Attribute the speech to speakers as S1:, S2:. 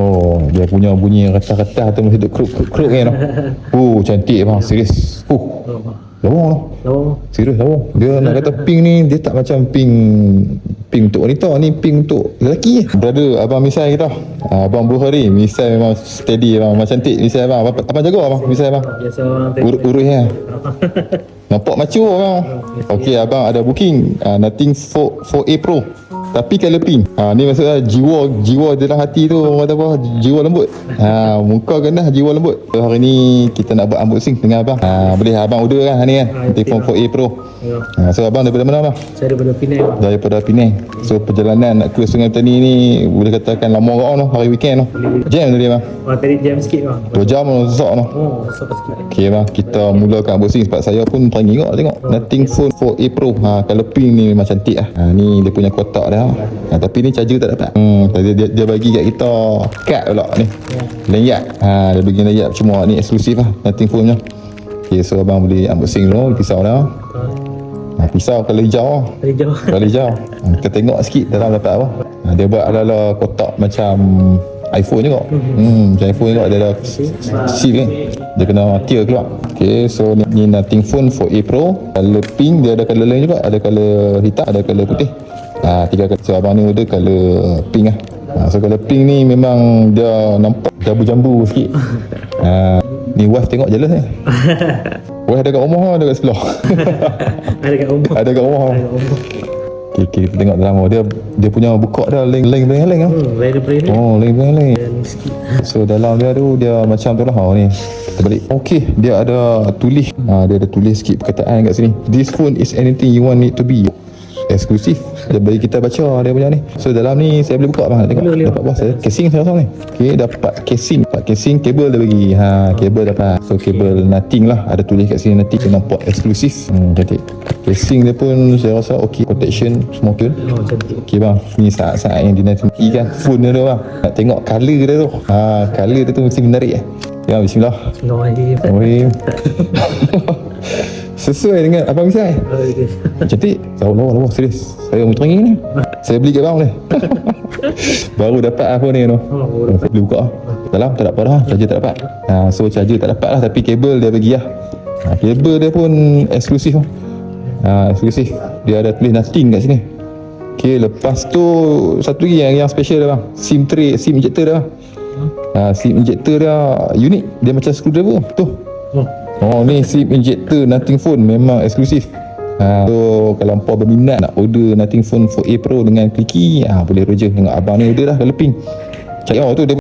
S1: Oh, dia punya bunyi retah-retah tu mesti duk kruk-kruk kan. Cantik bang, serius. Lawang tu. Serius lawang. Dia nak kata pink ni dia tak macam pink untuk wanita, ni pink untuk lelaki. Brother, abang misai kita. Abang Bukhari, misai memang steady bang, memang cantik misai bang. Abang jaga abang misai bang.
S2: Biasa orang
S1: Urusnya. Nampak macu bang. Okey, abang ada booking Nothing 4A Pro. Tapi colour pink. Ni maksudnya jiwa dalam hati tu, orang kata apa, jiwa lembut. Muka genah, jiwa lembut. Hari ni kita nak buat unboxing dengan abang. Boleh abang order kan ni kan, telefon 4A Pro. So abang daripada mana bang?
S2: Saya daripada Penang bang.
S1: Daripada Penang. So perjalanan nak ke Sungai Petani ni boleh katakan lama orang tu, hari weekend tu. Jam tadi bang.
S2: Tadi jam sikit bang.
S1: 2 jam tu sesak tu.
S2: Sesak sikit.
S1: Okey bang, kita mulakan unboxing sebab saya pun teringin tengok Nothing Phone 4A Pro. Kalau pink ni memang cantik lah. Ni dia punya kotak dah. Tapi ni charger tak dapat. Dia bagi kat kita kad pula ni. Lanyard. Dia bagi lanyard cuma ni eksklusif lah Nothing Phone nya. Okey, so abang boleh unboxing dulu pisau dah. Pisau kalau hijau. Kalau hijau. Kita tengok sikit dalam dapat apa. Dia buat ala-ala kotak macam iPhone juga. Macam iPhone juga dia ada seal kan. Dia kena tier keluar. Okay, so ni Nothing Phone 4A Pro. Color pink, dia ada color lain juga. Ada color hitam, ada color putih. 3 color. So abang ni order color pink lah. So color pink ni memang dia nampak jambu-jambu sikit. Ni wife tengok jealous ni. Wife ada kat rumah, ada kat sebelah.
S2: Ada kat rumah.
S1: Ada kat rumah. Okay, kita tengok dalam dia punya buka dah lain belang-belang ah. Lain belang-belang. So dalam dia tu dia macam tu lah ni. Kita balik. Okey, dia ada tulis. Dia ada tulis sikit perkataan kat sini. This phone is anything you want it to be. Eksklusif. Dia bagi kita baca dia punya ni. So dalam ni saya boleh buka bang, tengok. Dapat apa saya? Casing saya rasa ni. Okey, dapat casing, kabel dia bagi. Kabel dapat. So kabel Nothing lah. Ada tulis kat sini Nothing. Dia nampak eksklusif. Cantik. Casing dia pun saya rasa okey, protection semua okey.
S2: Cantik.
S1: Okey bang, ni saat-saat yang dinanti kan phone dia tu bang. Nak tengok color dia tu. Color dia tu mesti menarik Ya, bismillah. Bismillahirrahmanirrahim. Sesuai dengan abang misai. Cantik. Lawa serius. Saya mau teringin ni. Saya beli kat bang ni. Baru dapat iPhone ni tu. Saya boleh buka. Dalam tak dapat dah. Charger tak dapat. So charger tak dapat lah. Tapi kabel dia bagi lah. Kabel dia pun eksklusif. Eksklusif. Dia ada tulis Nothing kat sini. Okay, lepas tu satu lagi yang special dah bang. SIM tray, SIM injector dah bang. SIM injector dia unik. Dia macam screwdriver tu. Ni SIM injector Nothing Phone memang eksklusif. So kalau hampa berminat nak order Nothing Phone 4A Pro dengan Clicky, boleh roger dengan abang ni order dah kalau pink. Cari tu dia